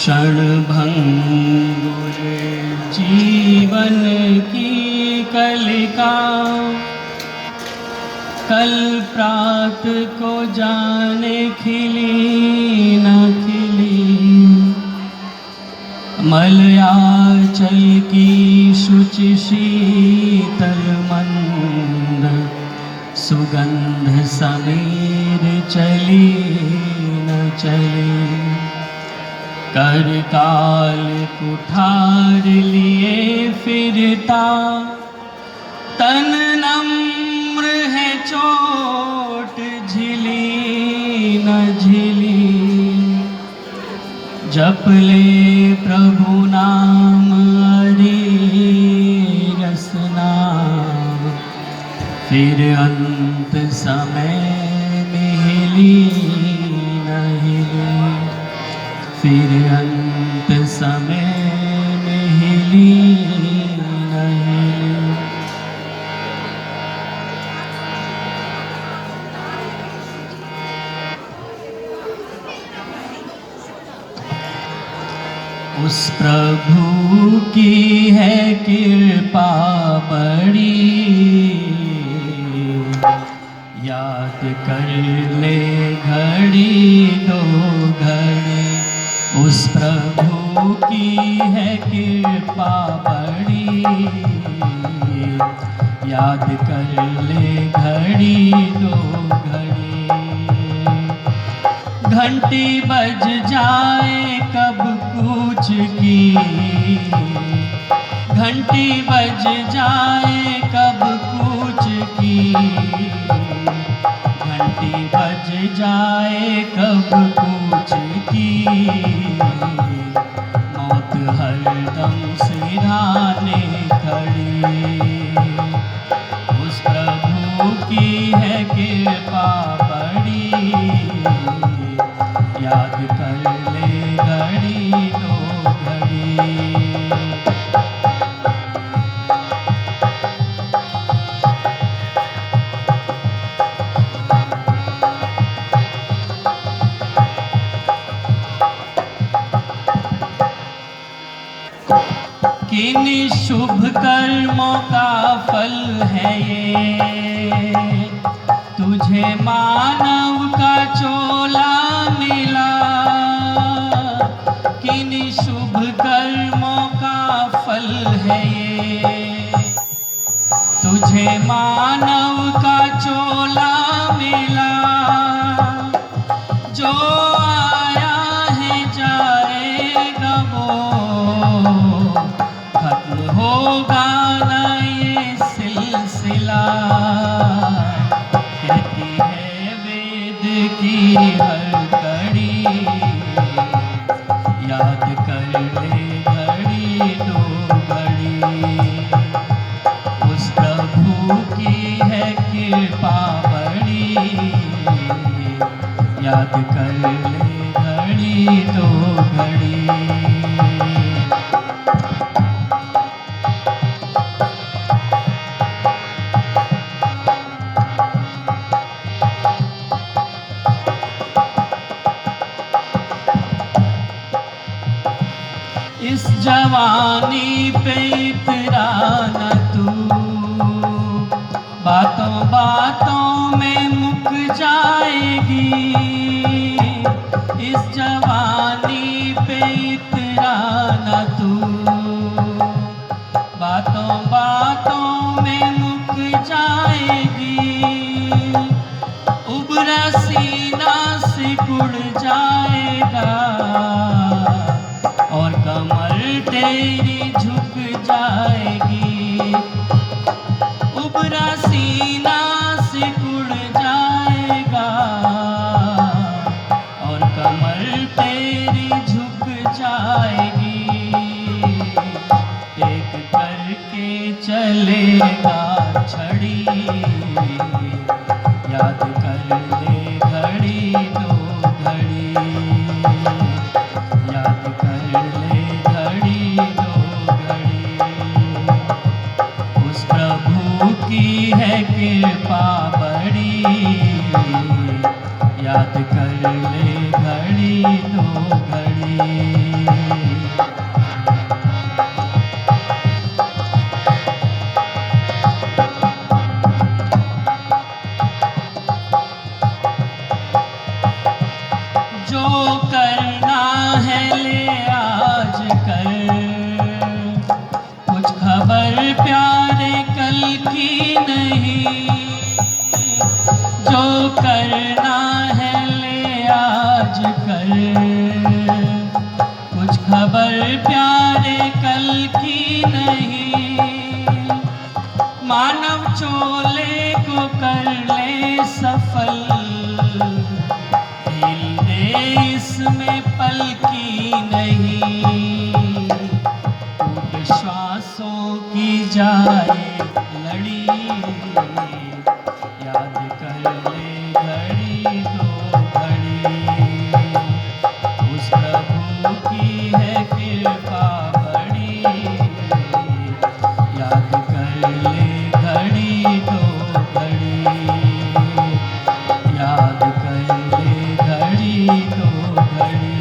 क्षणभंगुर जीवन की कलिका, कल प्रात को जाने खिली न खिली। मलयाचल की शुचि शीतल मंद सुगंध समीर चली न चली। करताल कुठार लिए फिरता, तन नम्र है चोट झिली न झिली। जप ले प्रभु नाम हरि रसना, फिर अंत समय में हिली न हिली। फिर अंत समय में हिली न हिली। उस प्रभु की है कृपा बड़ी, याद कर ले घड़ी दो घड़ी। उस प्रभु की है कृपा बड़ी, याद कर ले घड़ी दो घड़ी। घंटी बज जाए कब कूच की, घंटी बज जाए कब कूच की। घंटी बज जाए कब कूच की, मौत हरदम सिरहाने खड़ी। उस प्रभु की है कृपा बड़ी, याद कर ले घड़ी दो घड़ी। किन शुभ कर्मों का फल है ये, तुझे मानव का चोला मिला। किन शुभ कर्मों का फल है ये, तुझे मानव का चोला मिला। जो आया है जाएगा वो, खत्म होगा न ये सिलसिला। कहती है वेद की हर कड़ी, याद कर ले घड़ी दो घड़ी। उस प्रभु की है कृपा बड़ी, याद कर ले घड़ी दो घड़ी। इस जवानी पे इतरा न तू, बातों बातों में मुक जाएगी। इस जवानी पे इतरा न तू, बातों बातों में मुक जाएगी। उबरा सीना सिकुड़ जाएगा, और कमर तेरी झुक जाएगी। उबरा सीना सिकुड़ जाएगा, और कमर तेरी झुक जाएगी। एक करके चलेगा छड़ी, याद कर ले घड़ी दो घड़ी। याद कर ले घड़ी दो घड़ी। उस प्रभु की है कृपा बड़ी, याद कर ले घड़ी दो घड़ी। ले आज कर, कुछ खबर प्यारे कल की नहीं, जो करना है ले आज कर, कुछ खबर प्यारे कल की नहीं, मानव चोले को कर ले सफल, ढील दे इसमें पल की नहीं, टूट श्वासों की जाए लड़ी, याद कर ले घड़ी दो घड़ी, उस प्रभु की है कृपा बड़ी, याद कर ले घड़ी दो घड़ी, याद कर ले घड़ी दो घड़ी।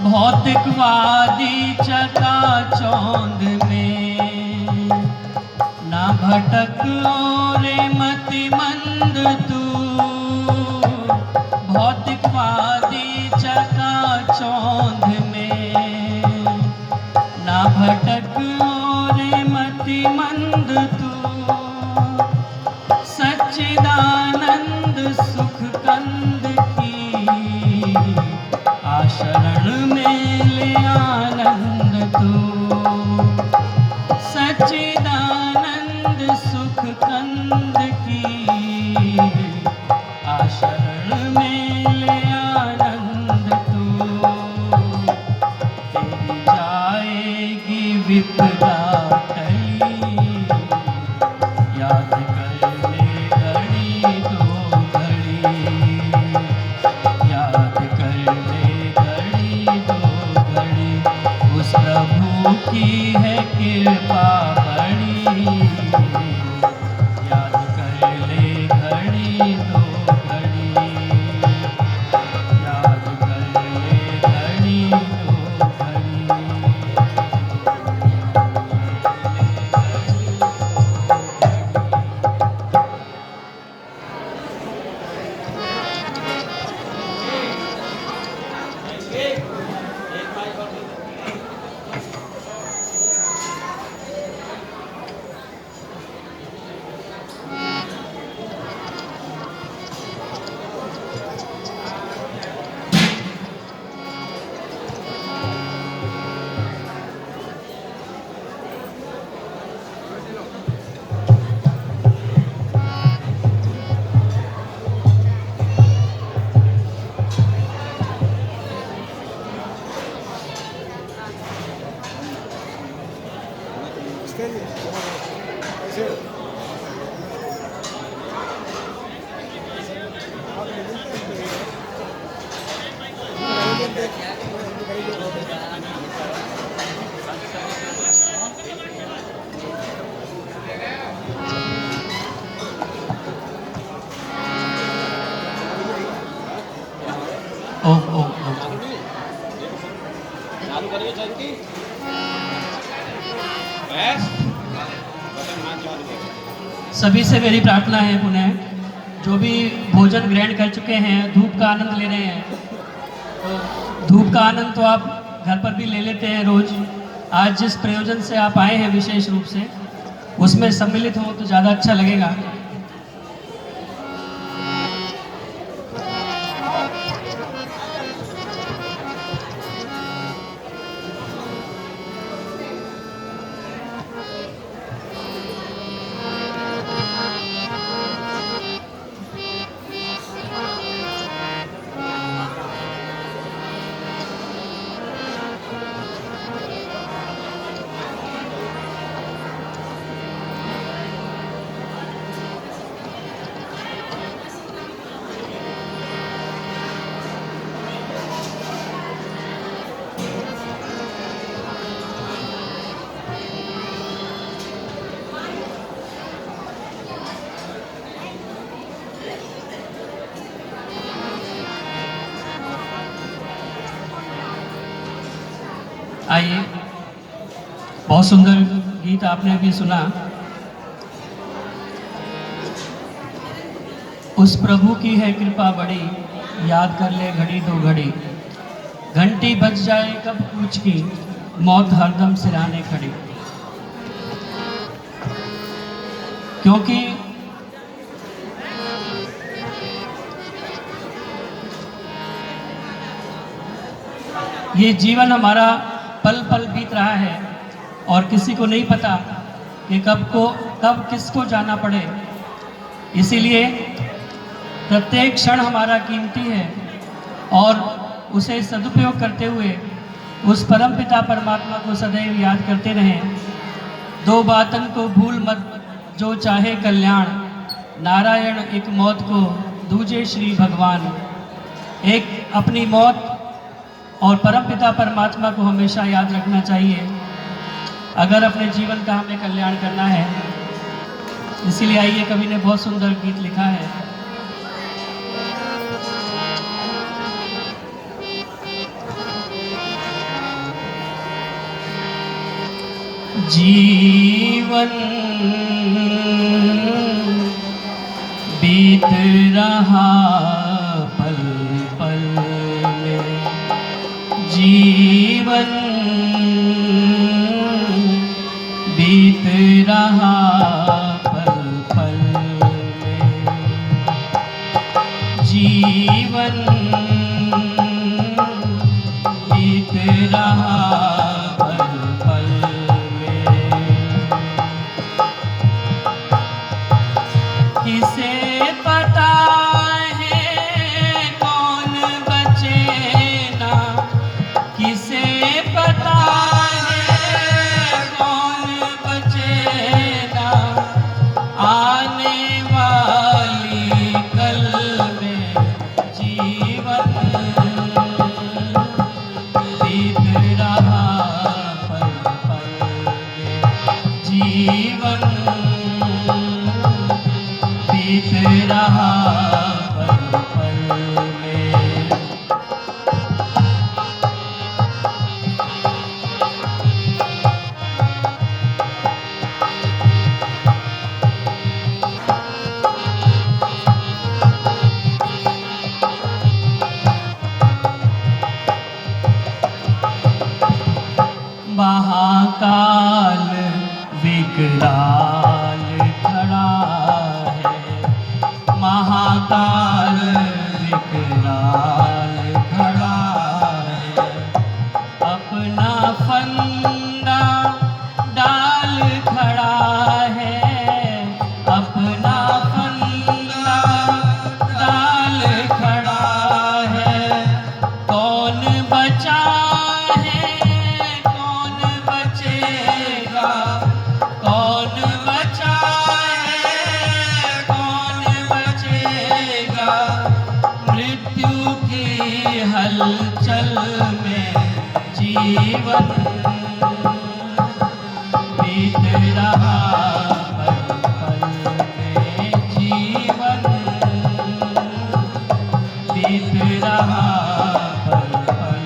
भौतिकवादी चकाचौंध में ना भटक रे मतिमंद तू, भौतिकवादी चकाचौंध में ना भटक रे मतिमंद तू, सच्चिदानंद सुख कंद की आशरण में ले आनंद तू, सच्चिदानंद सुख कंद की आशरण में ले आनंद तू, तेरी जाएगी विपदा टली, याद कर ले घड़ी दो घड़ी, याद कर ले घड़ी दो घड़ी, उस प्रभु की है कृपा बड़ी, याद कर ले घड़ी दो घड़ी, याद कर ले घड़ी दो घड़ी। चालू करिए जल्दी। सभी से मेरी प्रार्थना है पुनः, जो भी भोजन ग्रहण कर चुके हैं, धूप का आनंद ले रहे हैं, तो धूप का आनंद तो आप घर पर भी ले लेते हैं रोज। आज जिस प्रयोजन से आप आए हैं विशेष रूप से, उसमें सम्मिलित हो तो ज़्यादा अच्छा लगेगा। आइए बहुत सुंदर गीत आपने अभी सुना। उस प्रभु की है कृपा बड़ी, याद कर ले घड़ी दो घड़ी। घंटी बज जाए कब पूछ की, मौत हरदम सिराने खड़ी। क्योंकि ये जीवन हमारा पल पल बीत रहा है और किसी को नहीं पता कि कब किसको जाना पड़े। इसीलिए प्रत्येक क्षण हमारा कीमती है और उसे सदुपयोग करते हुए उस परम पिता परमात्मा को सदैव याद करते रहें। दो बातन को भूल मत, जो चाहे कल्याण। नारायण एक मौत को, दूजे श्री भगवान। एक अपनी मौत और परमपिता परमात्मा को हमेशा याद रखना चाहिए अगर अपने जीवन का हमें कल्याण करना है। इसीलिए आइए, कवि ने बहुत सुंदर गीत लिखा है। जीवन बीत रहा पल पल में, जीवन बीत रहा पल पल में, जीवन बीत रहा पल पल में। किसे पता है कौन बचेगा, किसे पता है कौन बचेगा, आने वाली कल में। जीवन बीत रहा पल पल में, जीवन बीत रहा पल पल में। महाकाल विकराल खड़ा है, महाकाल विकराल खड़ा है। अपना फंदा डाल खड़ा है, अपना फंदा डाल खड़ा है। कौन बचा है कौन बचेगा, कौन बचा है कौन बचेगा। मृत्यु की हलचल में जीवन बीत रहा पल पल में, जीवन बीत रहा पल पल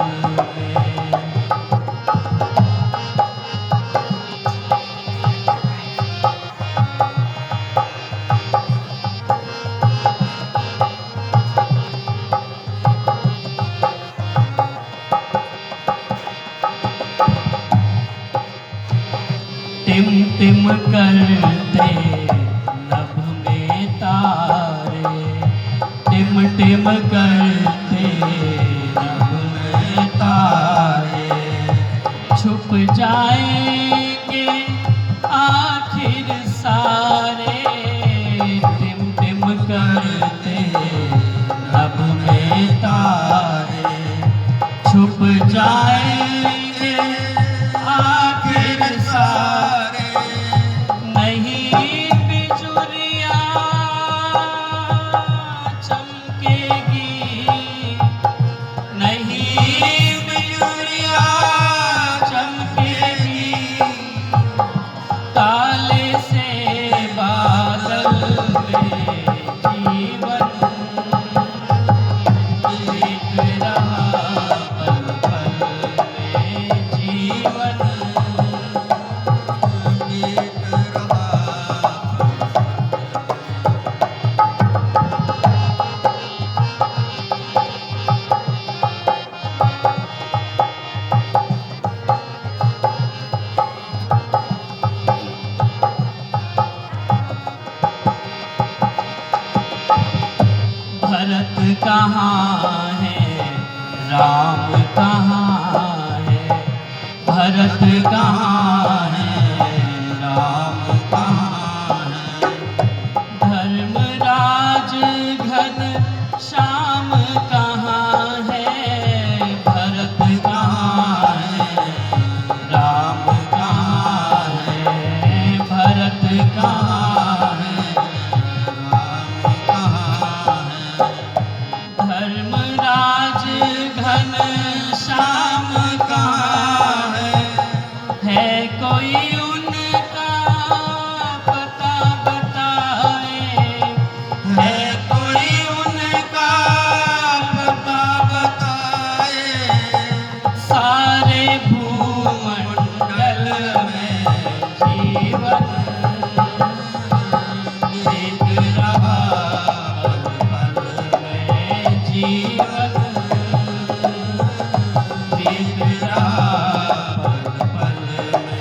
में। टिम टिम करते नभ में तारे, टिम टिम करते नभ में तारे। छुप जाएंगे आखिर सारे, टिम टिम करते नभ में तारे। छुप जाएंगे आखिर सारे। नहीं बिजुरिया चमकेगी, नहीं बिजुरिया चमकेगी। काले से बादल में जीवन बीत रहा पल पल कहाँ है, राम कहाँ है, भरत कहाँ है, राम कहाँ है, धर्मराज घन श्याम कहाँ है, भरत कहाँ है, राम कहाँ है, भरत कहाँ है, राम कहाँ है, धर्मराज घन श्याम कहाँ है कोई उनका पता बताए, है कोई उनका पता बताए, सारे भूमंडल में जीवन बीत रहा, पल पल में जीवन बीत रहा, पल पल में।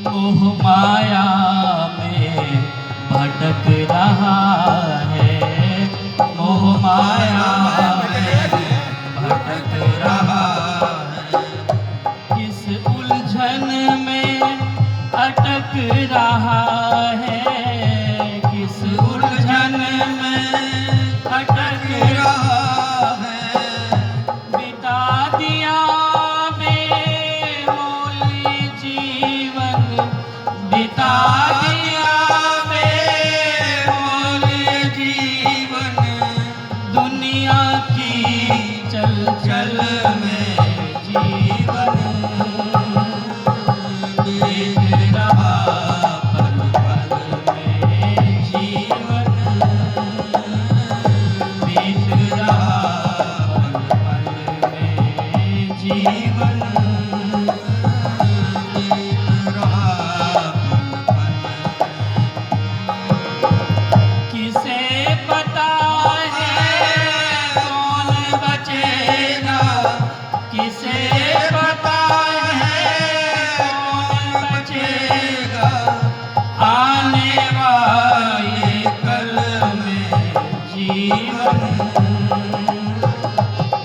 मोह माया में भटक रहा है, मोह माया में भटक रहा है, किस उलझन में अटक रहा है, किस उलझन में अटक रहा है, बिता दिया बेमोल जीवन, बिता दिया बेमोल जीवन, दुनिया की चल चल में जीवन बीत रहा, पल पल में जीवन बीत रहा, पल पल में जीवन बीत रहा, पल पल। किसे पता है कौन बचेगा, किसे पता है कौन बचेगा, आने वाले कल में जीवन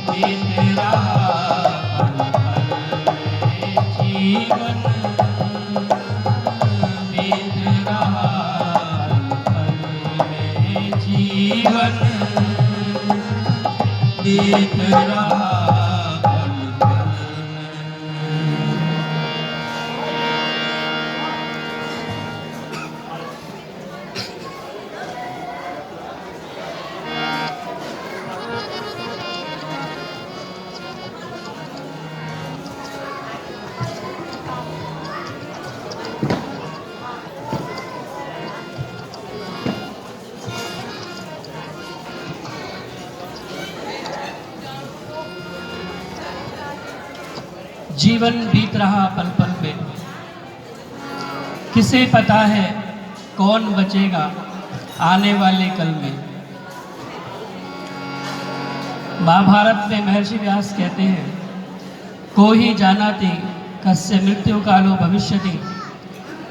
बीत रहा, पल पल में जीवन बीत रहा, पल पल में जीवन बीत रहा, पल पल में। जीवन बीत रहा पल पल में, किसे पता है कौन बचेगा आने वाले कल में। महाभारत में महर्षि व्यास कहते हैं, को ही जानाति कस्य मृत्यु कालो भविष्यति,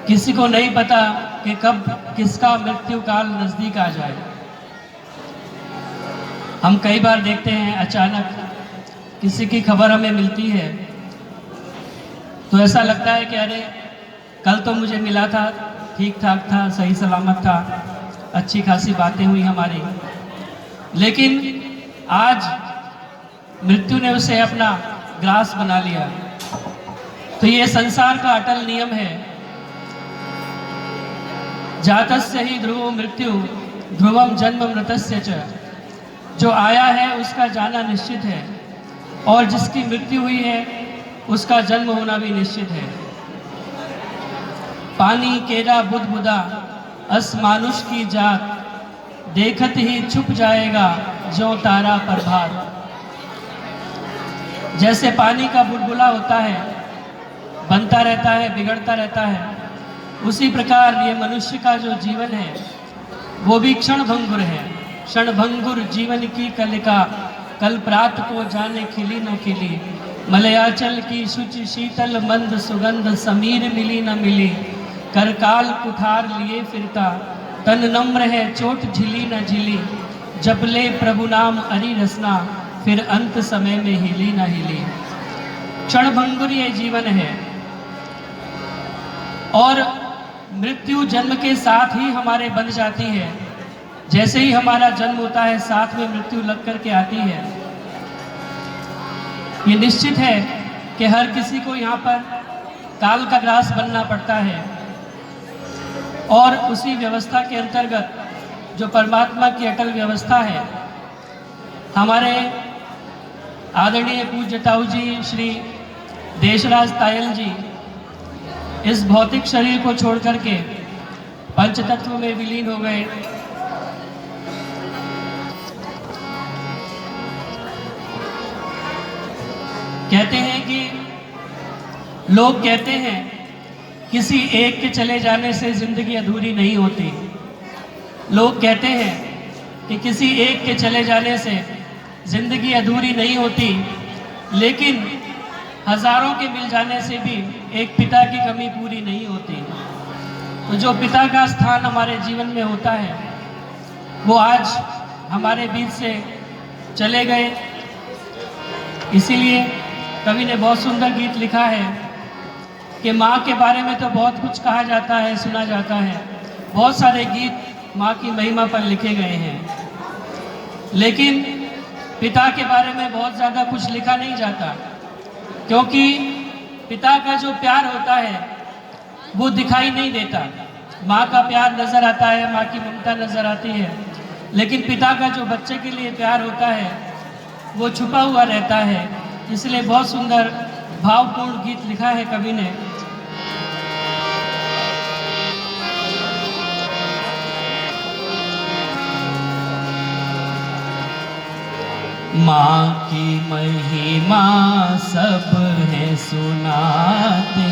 किसी को नहीं पता कि कब किसका मृत्यु काल नजदीक आ जाए। हम कई बार देखते हैं अचानक किसी की खबर हमें मिलती है तो ऐसा लगता है कि अरे कल तो मुझे मिला था, ठीक ठाक था, सही सलामत था, अच्छी खासी बातें हुई हमारी, लेकिन आज मृत्यु ने उसे अपना ग्रास बना लिया। तो ये संसार का अटल नियम है, जातस्य ही ध्रुवो मृत्यु ध्रुवम जन्म मृतस्य च, जो आया है उसका जाना निश्चित है और जिसकी मृत्यु हुई है उसका जन्म होना भी निश्चित है। पानी केरा बुदबुदा अस मानुष की जात, देखत ही छुप जाएगा जो तारा प्रभात। जैसे पानी का बुलबुला होता है, बनता रहता है, बिगड़ता रहता है, उसी प्रकार ये मनुष्य का जो जीवन है वो भी क्षण भंगुर है, क्षणभंगुर जीवन की कलिका, कल प्रात को जाने खिली न खिली। मलयाचल की शुचि शीतल मंद सुगंध, समीर मिली न मिली। करकाल कुठार लिए फिरता, तन नम्र है चोट झिली न झिली। जपले प्रभु नाम हरि रसना, फिर अंत समय में हिली न हिली। क्षणभंगुर ये जीवन है और मृत्यु जन्म के साथ ही हमारे बन जाती है। जैसे ही हमारा जन्म होता है, साथ में मृत्यु लग करके आती है। ये निश्चित है कि हर किसी को यहाँ पर काल का ग्रास बनना पड़ता है और उसी व्यवस्था के अंतर्गत जो परमात्मा की अटल व्यवस्था है, हमारे आदरणीय पूज्य ताऊ जी श्री देशराज तायल जी इस भौतिक शरीर को छोड़ करके पंचतत्व में विलीन हो गए। कहते हैं कि लोग कहते हैं किसी एक के चले जाने से जिंदगी अधूरी नहीं होती। लोग कहते हैं कि किसी एक के चले जाने से जिंदगी अधूरी नहीं होती, लेकिन हजारों के मिल जाने से भी एक पिता की कमी पूरी नहीं होती। तो जो पिता का स्थान हमारे जीवन में होता है, वो आज हमारे बीच से चले गए। इसीलिए कवि ने बहुत सुंदर गीत लिखा है कि माँ के बारे में तो बहुत कुछ कहा जाता है, सुना जाता है। बहुत सारे गीत माँ की महिमा पर लिखे गए हैं, लेकिन पिता के बारे में बहुत ज़्यादा कुछ लिखा नहीं जाता, क्योंकि पिता का जो प्यार होता है वो दिखाई नहीं देता। माँ का प्यार नज़र आता है, माँ की ममता नज़र आती है, लेकिन पिता का जो बच्चे के लिए प्यार होता है वो छुपा हुआ रहता है। इसलिए बहुत सुंदर भावपूर्ण गीत लिखा है कवि ने। माँ की महिमा सब है सुनाते,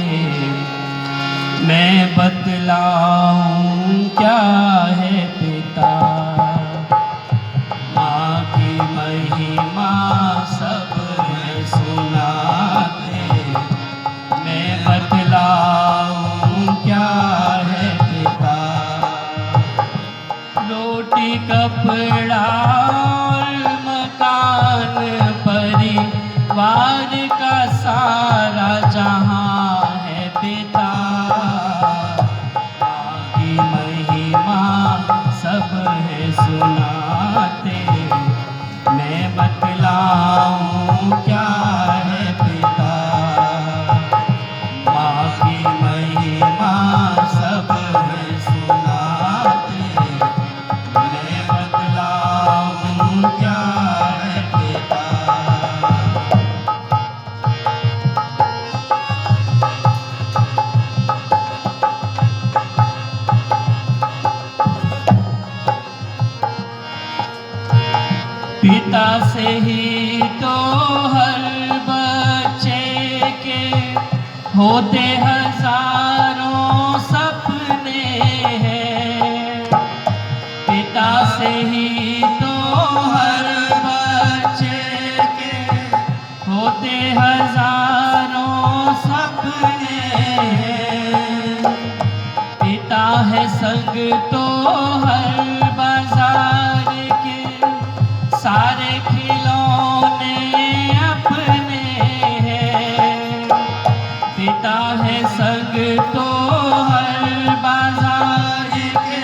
मैं बतलाऊं क्या है पिता। माँ की महिमा सब है सुनाते, मैं बतलाऊं क्या है पिता। रोटी कपड़ा परिवार का सारा जहां है पिता। माँ की महिमा सब है सुनाते, मैं बतलाऊं क्या है पिता। माँ की महिमा सब है सुनाते, मैं बतलाऊं क्या है पिता। पिता से ही तो हर बच्चे के होते हजारों सपने हैं। पिता से ही तो हर बच्चे के होते हजारों सपने हैं। पिता है संग तो हर बाजार के सारे खिलौने अपने हैं। पिता है संग तो हर बाजार के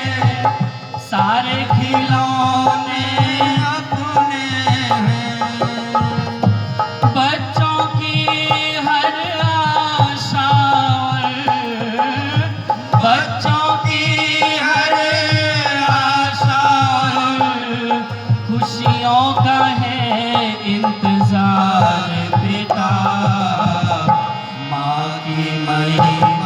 सारे खिलौने अपने हैं। बच्चों की हर आशा, बच्चों की हर आशा खुशियों का है इंतजार पिता। माँ की महिमा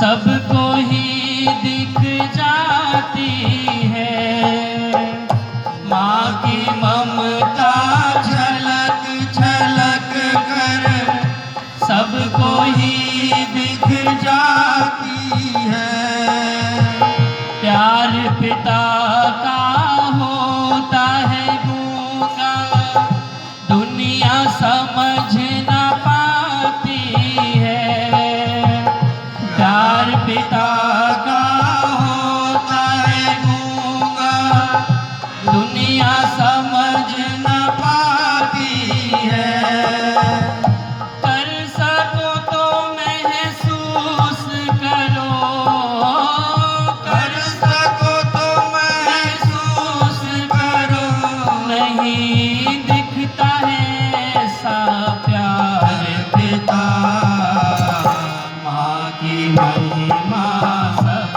सबको ही दिख जाती है। माँ की ममता झलक झलक कर सबको ही दिख जाती है। प्यार पिता का होता है गूंगा, दुनिया समझ ना पाती है। प्यार पिता का होता है गूंगा, दुनिया समझ ना पाती है। कर सको तो महसूस करो, कर सको तो महसूस करो। नहीं दिखता है ऐसा प्यार पिता, माँ की महिमा सब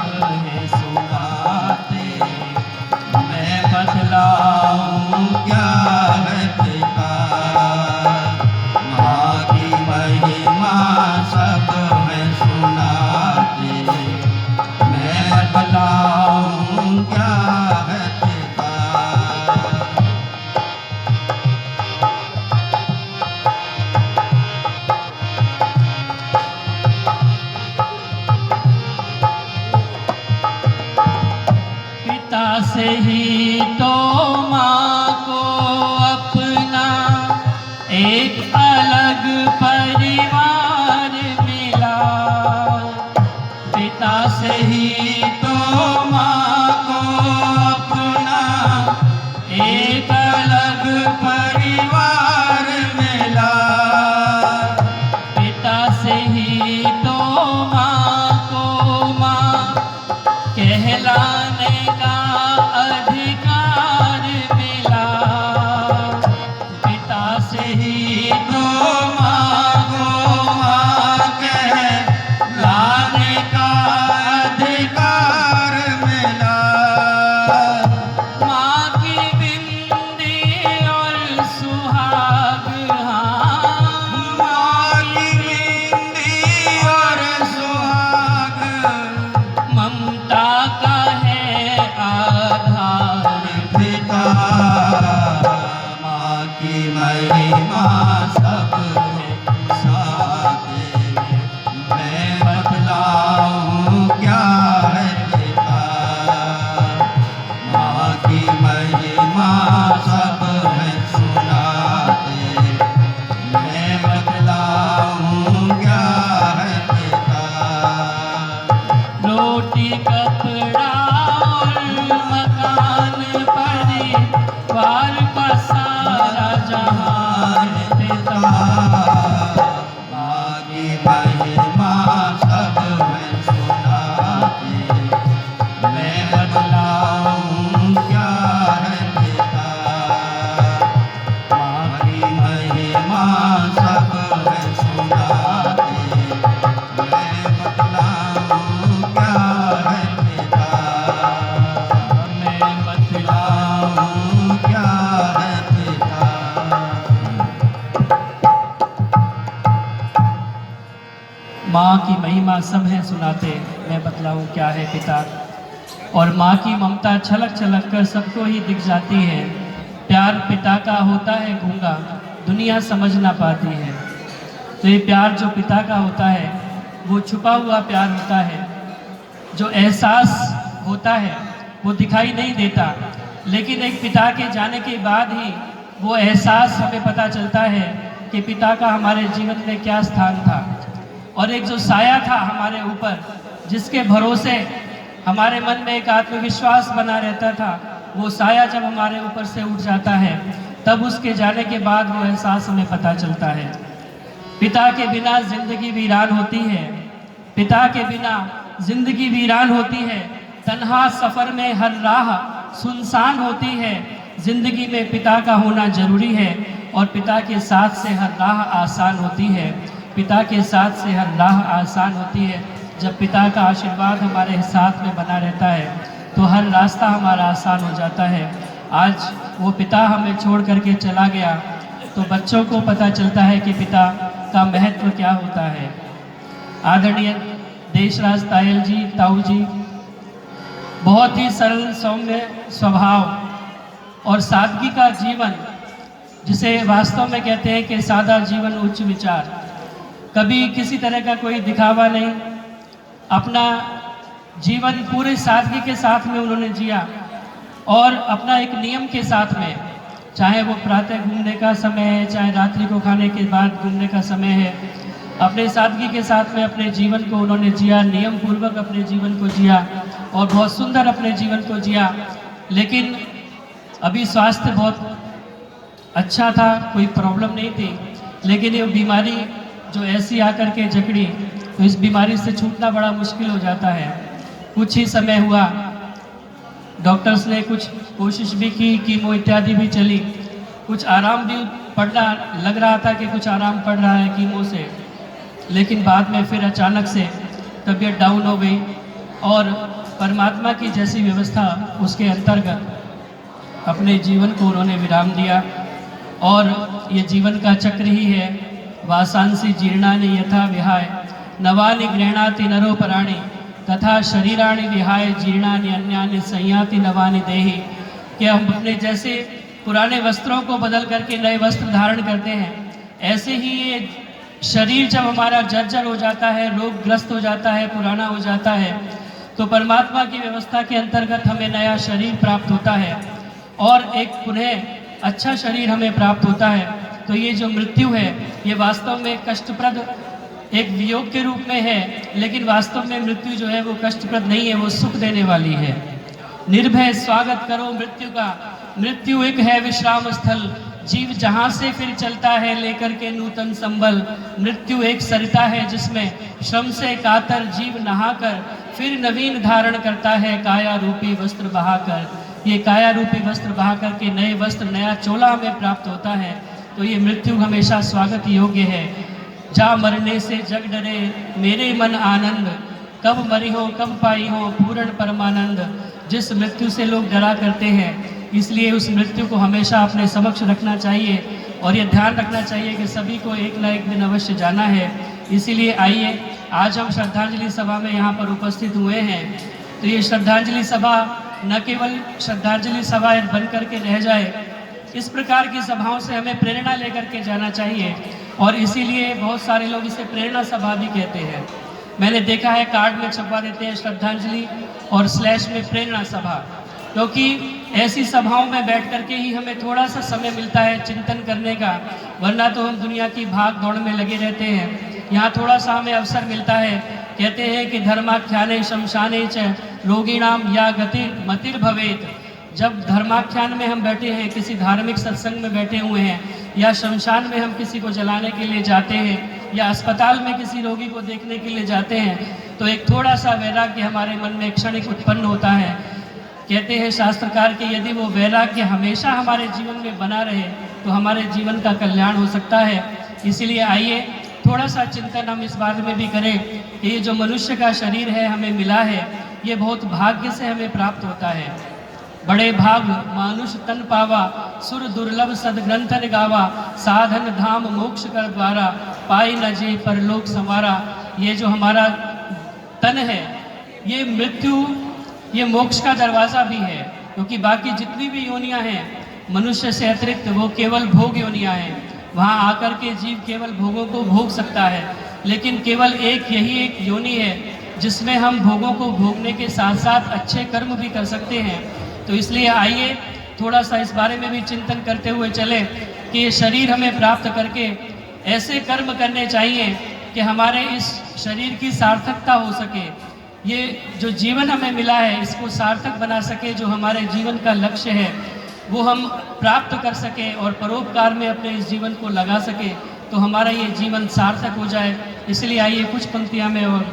है सुनाते। मैं बतलाऊं क्या है पिता, माँ की महिमा सब है सुनाते। मैं बतलाऊं क्या है पिता। पिता से ही तो माँ को अपना एक अलग परिवार मिला। पिता से ही तो माँ को अपना एक अलग परिवार मिला। पिता से ही तो माँ को माँ कहलाने का अधिकार मिला। पिता से ही तो माँ को माँ कहलाने का अधिकार मिला। माँ की बिंदी और सुहाग, हाँ माँ की बिंदी और सुहाग ममता का है आधार पिता। माँ की महिमा सब है साथे। मैं बतलाऊं क्या है पिता, माँ की महिमा सब है सुनाते। मैं बतलाऊं क्या है पिता। रोटी कपड़ा और मकान परिवार का सारा जहान पिता। माँ की महिमा सब है सुनाते। मैं बतलाऊं क्या है पिता, माँ की महिमा सब है सुनाते। मैं बतलाऊं क्या है पिता, मैं बतलाऊं क्या है पिता। माँ की महिमा सब है सुनाते, मैं बतलाऊं क्या है पिता। और माँ की ममता छलक छलक कर सबको ही दिख जाती है। प्यार पिता का होता है गूंगा, दुनिया समझ ना पाती है। तो ये प्यार जो पिता का होता है वो छुपा हुआ प्यार होता है। जो एहसास होता है वो दिखाई नहीं देता, लेकिन एक पिता के जाने के बाद ही वो एहसास हमें पता चलता है कि पिता का हमारे जीवन में क्या स्थान था। और एक जो साया था हमारे ऊपर, जिसके भरोसे हमारे मन में एक आत्मविश्वास बना रहता था, वो साया जब हमारे ऊपर से उठ जाता है तब उसके जाने के बाद वो एहसास हमें पता चलता है। पिता के बिना जिंदगी वीरान होती है, पिता के बिना जिंदगी वीरान होती है। तन्हा सफ़र में हर राह सुनसान होती है। जिंदगी में पिता का होना जरूरी है और पिता के साथ से हर राह आसान होती है। पिता के साथ से हर राह आसान होती है। जब पिता का आशीर्वाद हमारे साथ में बना रहता है तो हर रास्ता हमारा आसान हो जाता है। आज वो पिता हमें छोड़ करके चला गया तो बच्चों को पता चलता है कि पिता का महत्व क्या होता है। आदरणीय देशराज तायल जी, ताऊ जी, बहुत ही सरल सौम्य स्वभाव और सादगी का जीवन, जिसे वास्तव में कहते हैं कि सादा जीवन उच्च विचार। कभी किसी तरह का कोई दिखावा नहीं, अपना जीवन पूरे सादगी के साथ में उन्होंने जिया और अपना एक नियम के साथ में, चाहे वो प्रातः घूमने का समय है, चाहे रात्रि को खाने के बाद घूमने का समय है, अपने सादगी के साथ में अपने जीवन को उन्होंने जिया, नियम पूर्वक अपने जीवन को जिया और बहुत सुंदर अपने जीवन को जिया। लेकिन अभी स्वास्थ्य बहुत अच्छा था, कोई प्रॉब्लम नहीं थी, लेकिन ये बीमारी जो ऐसी आकर के जकड़ी, तो इस बीमारी से छूटना बड़ा मुश्किल हो जाता है। कुछ ही समय हुआ, डॉक्टर्स ने कुछ कोशिश भी की, कीमो इत्यादि भी चली, कुछ आराम भी पड़ना लग रहा था कि कुछ आराम पड़ रहा है कीमो से, लेकिन बाद में फिर अचानक से तबीयत डाउन हो गई और परमात्मा की जैसी व्यवस्था उसके अंतर्गत अपने जीवन को उन्होंने विराम दिया। और ये जीवन का चक्र ही है, वासांसी जीर्णानि यथा विहाय नवानि गृह्णाति नरो पराणि तथा शरीराणि विहाय जीर्णानि अन्यानि संयाति नवानि देहि। कि हम अपने जैसे पुराने वस्त्रों को बदल करके नए वस्त्र धारण करते हैं, ऐसे ही ये शरीर जब हमारा जर्जर हो जाता है, रोगग्रस्त हो जाता है, पुराना हो जाता है, तो परमात्मा की व्यवस्था के अंतर्गत हमें नया शरीर प्राप्त होता है और एक पुनः अच्छा शरीर हमें प्राप्त होता है। तो ये जो मृत्यु है, ये वास्तव में कष्टप्रद एक वियोग के रूप में है, लेकिन वास्तव में मृत्यु जो है वो कष्टप्रद नहीं है, वो सुख देने वाली है। निर्भय स्वागत करो मृत्यु का, मृत्यु एक है विश्राम स्थल, जीव जहाँ से फिर चलता है लेकर के नूतन संबल। मृत्यु एक सरिता है जिसमें श्रम से कातर जीव नहाकर फिर नवीन धारण करता है काया रूपी वस्त्र बहाकर। ये काया रूपी वस्त्र बहाकर के नए वस्त्र, नया चोला हमें प्राप्त होता है। तो ये मृत्यु हमेशा स्वागत योग्य है। जा मरने से जग डरे मेरे मन आनंद, कब मरी हो कब पाई हो पूर्ण परमानंद। जिस मृत्यु से लोग डरा करते हैं, इसलिए उस मृत्यु को हमेशा अपने समक्ष रखना चाहिए और ये ध्यान रखना चाहिए कि सभी को एक न एक दिन अवश्य जाना है। इसीलिए आइए, आज हम श्रद्धांजलि सभा में यहाँ पर उपस्थित हुए हैं। तो ये श्रद्धांजलि सभा न केवल श्रद्धांजलि सभा बन करके रह जाए, इस प्रकार की सभाओं से हमें प्रेरणा लेकर के जाना चाहिए और इसीलिए बहुत सारे लोग इसे प्रेरणा सभा भी कहते हैं। मैंने देखा है कार्ड में छपवा देते हैं श्रद्धांजलि और स्लैश में प्रेरणा सभा, क्योंकि ऐसी सभाओं में बैठ करके ही हमें थोड़ा सा समय मिलता है चिंतन करने का, वरना तो हम दुनिया की भाग दौड़ में लगे रहते हैं। यहाँ थोड़ा सा हमें अवसर मिलता है। कहते हैं कि धर्माख्याने शमशाने च रोगिणाम या गति मतिर भवेत। जब धर्माख्यान में हम बैठे हैं, किसी धार्मिक सत्संग में बैठे हुए हैं, या शमशान में हम किसी को जलाने के लिए जाते हैं, या अस्पताल में किसी रोगी को देखने के लिए जाते हैं, तो एक थोड़ा सा वैराग्य हमारे मन में क्षणिक उत्पन्न होता है। कहते हैं शास्त्रकार कि यदि वो वैराग्य हमेशा हमारे जीवन में बना रहे तो हमारे जीवन का कल्याण हो सकता है। इसीलिए आइए थोड़ा सा चिंतन हम इस बारे में भी करें कि ये जो मनुष्य का शरीर है हमें मिला है, ये बहुत भाग्य से हमें प्राप्त होता है। बड़े भाग मानुष तन पावा, सुर दुर्लभ सदग्रंथन गावा, साधन धाम मोक्ष कर द्वारा, पाई न जे परलोक संवारा। ये जो हमारा तन है, ये मृत्यु, ये मोक्ष का दरवाज़ा भी है, क्योंकि बाकी जितनी भी योनियां हैं मनुष्य से अतिरिक्त वो केवल भोग योनियां हैं। वहाँ आकर के जीव केवल भोगों को भोग सकता है, लेकिन केवल यही एक योनि है जिसमें हम भोगों को भोगने के साथ साथ अच्छे कर्म भी कर सकते हैं। तो इसलिए आइए थोड़ा सा इस बारे में भी चिंतन करते हुए चलें कि ये शरीर हमें प्राप्त करके ऐसे कर्म करने चाहिए कि हमारे इस शरीर की सार्थकता हो सके। ये जो जीवन हमें मिला है इसको सार्थक बना सके, जो हमारे जीवन का लक्ष्य है वो हम प्राप्त कर सके और परोपकार में अपने इस जीवन को लगा सके, तो हमारा ये जीवन सार्थक हो जाए। इसलिए आइए कुछ पंक्तियाँ में और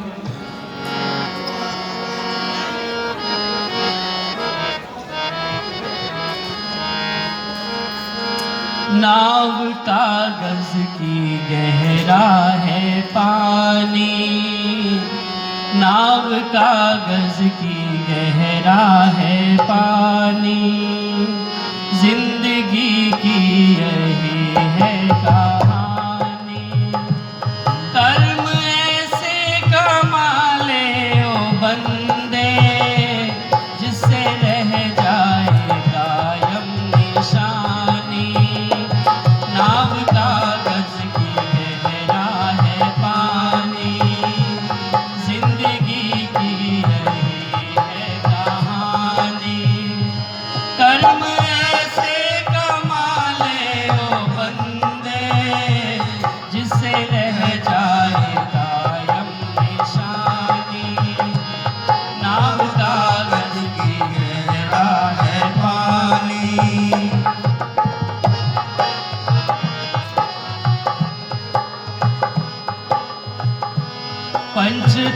नाव कागज की गहरा है पानी, नाव कागज की गहरा है पानी, जिंदगी की यही है कहानी। कर्म ऐसे कमा ले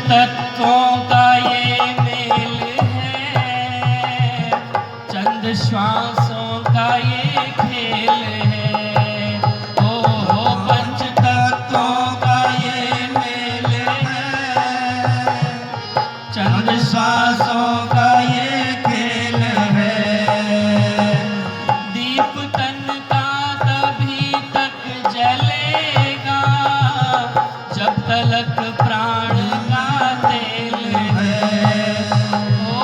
तत्वों का ये मेल है, चंद श्वासों का ये खेल है। ओ पंच तत्वों का ये मेल है, चंद श्वासों का ये खेल है। दीप तन का तभी तक जलेगा जब तलक प्राण का तेल है। ओ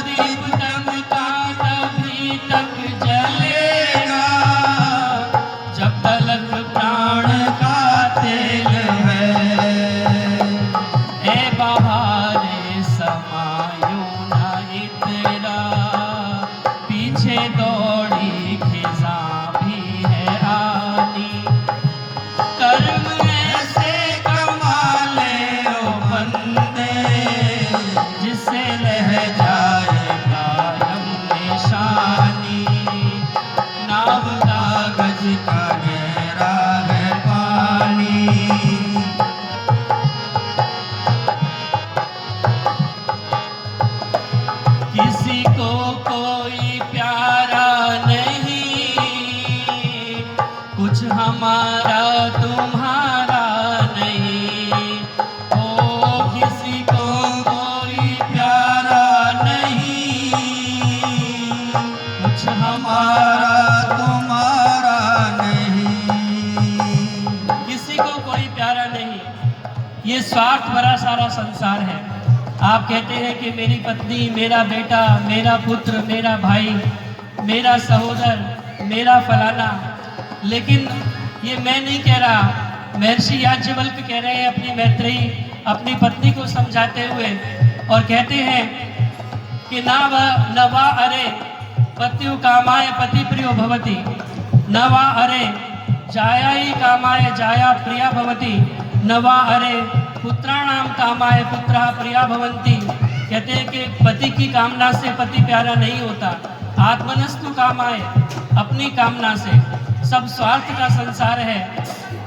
दीप तन का तभी तक जलेगा जब तलक प्राण का तेल है। ए बहारे समायूं ना इतरा, पीछे दौड़ी खिजा भी है आनी। कर्म ऐसे कमा ले ओ बंदे, जिससे रह जाए कायम निशानी। नाव कागज का गहरा है पानी। किसी को कोई प्यारा नहीं, कुछ हमारा तुम्हारा नहीं। ओ किसी को कोई प्यारा नहीं, कुछ हमारा तुम्हारा नहीं। किसी को कोई प्यारा नहीं। ये स्वार्थ भरा सारा संसार है। आप कहते हैं कि मेरी पत्नी, मेरा बेटा, मेरा पुत्र, मेरा भाई, मेरा सहोदर, मेरा फलाना, लेकिन ये मैं नहीं कह रहा। महर्षि याज्ञवल्क्य कह रहे हैं अपनी मैत्रेयी, अपनी पत्नी को समझाते हुए, और कहते हैं कि न वा अरे पत्यु कामाय पति प्रियो भवति, न वा अरे जायाई कामाय जाया प्रिया भवति, न वा अरे पुत्राणाम कामाय पुत्रः प्रिया भवन्ति। कहते हैं कि पति की कामना से पति प्यारा नहीं होता। आत्मनस्तु कामाय, अपनी कामना से। सब स्वार्थ का संसार है।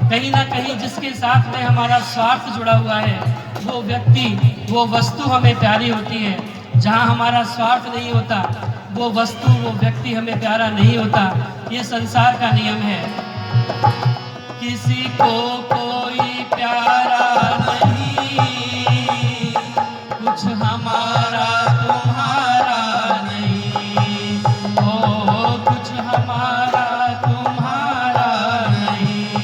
कहीं ना कहीं जिसके साथ में हमारा स्वार्थ जुड़ा हुआ है, वो व्यक्ति, वो वस्तु हमें प्यारी होती है। जहाँ हमारा स्वार्थ नहीं होता, वो वस्तु, वो व्यक्ति हमें प्यारा नहीं होता। ये संसार का नियम है। किसी को कोई प्यारा नहीं, कुछ हमारा तुम्हारा नहीं। ओ कुछ हमारा तुम्हारा नहीं।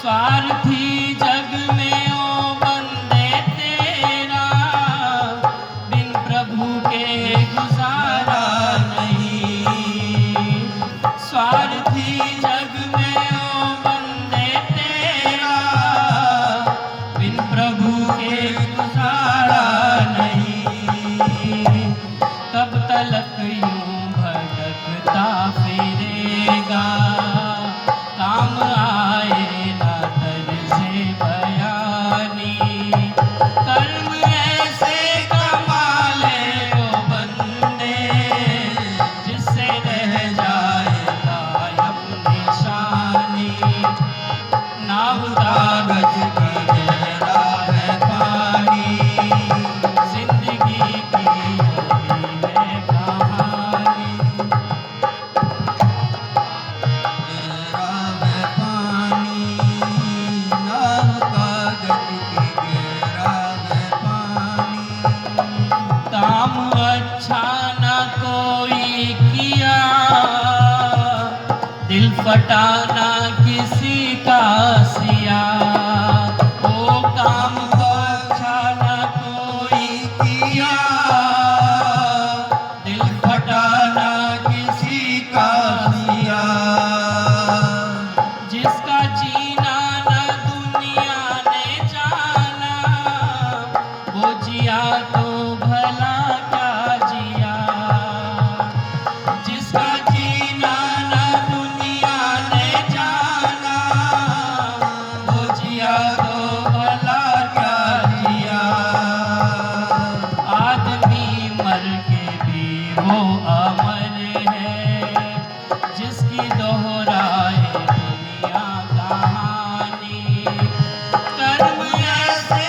स्वार्थी जग में ओ बंदे तेरा, बिन प्रभु के गुजारा नहीं। स्वार्थी जग में ओ बंदे तेरा, बिन प्रभु के गुजारा नहीं। कब तलक यूं भटकता फिरेगा, काम आए ना तरसे बयानी। कर्म ऐसे कमा ले ओ बंदे, जिससे रह जाए कायम निशानी। नाव कागज की गहरा है पानी, जिंदगी की यही है कहानी। गहरा है पानी, नाव कागज की गहरा है पानी। काम अच्छा न कोई किया, दिल फटाना किसी का सिया। ओ काम अच्छा न कोई किया, दिल फटाना किसी का सिया। जिसका जीना न दुनिया ने जाना, वो जिया तो भला क्या जिया। जिसका जीना न दुनिया ने जाना, वो जिया तो भला क्या जिया। आदमी मर के भी वो अमर है, जिसकी दोहराए दुनिया कहानी। कर्म ऐसे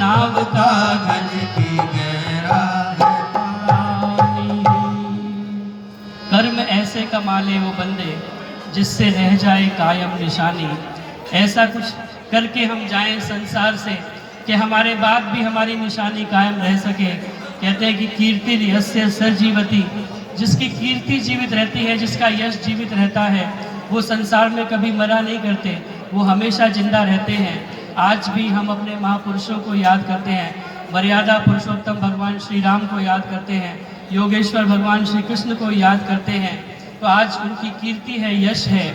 नाव का कागज की गहरा है पानी। कर्म ऐसे कमा ले वो बंदे जिससे रह जाए कायम निशानी। ऐसा कुछ करके हम जाएं संसार से कि हमारे बाद भी हमारी निशानी कायम रह सके। कहते हैं कि कीर्ति यस्य सजीवति, जिसकी कीर्ति जीवित रहती है, जिसका यश जीवित रहता है, वो संसार में कभी मरा नहीं करते, वो हमेशा जिंदा रहते हैं। आज भी हम अपने महापुरुषों को याद करते हैं, मर्यादा पुरुषोत्तम भगवान श्री राम को याद करते हैं, योगेश्वर भगवान श्री कृष्ण को याद करते हैं। तो आज उनकी कीर्ति है, यश है।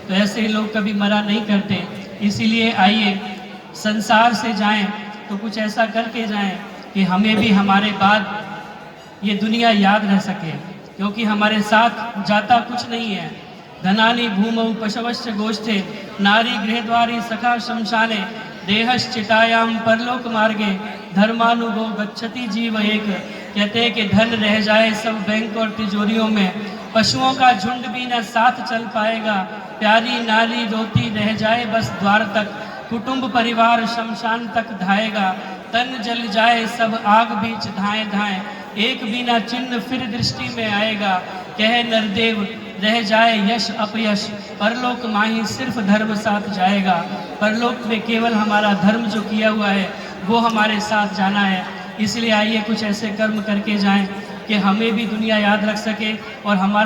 तो ऐसे लोग कभी मरा नहीं करते। इसीलिए आइए संसार से जाएं तो कुछ ऐसा करके जाएं कि हमें भी हमारे बाद ये दुनिया याद रह सके, क्योंकि हमारे साथ जाता कुछ नहीं है। धनानि भूमौ पशवश्च गोष्ठे नारी गृहद्वारी सखा शमशाने देहश्चितायाम परलोक मार्गे धर्मानुगो गच्छति जीव एक। कहते हैं कि धन रह जाए सब बैंक और तिजोरियों में, पशुओं का झुंड भी न साथ चल पाएगा, प्यारी नारी रोती रह जाए बस द्वार तक, कुटुंब परिवार शमशान तक धाएगा, तन जल जाए सब आग बीच धाएं धाएं, एक बिना चिन्ह फिर दृष्टि में आएगा। कहे नरदेव रह जाए यश अपयश, परलोक माही सिर्फ धर्म साथ जाएगा। परलोक में केवल हमारा धर्म जो किया हुआ है वो हमारे साथ जाना है। इसलिए आइए कुछ ऐसे कर्म करके जाएं कि हमें भी दुनिया याद रख सके और हमारा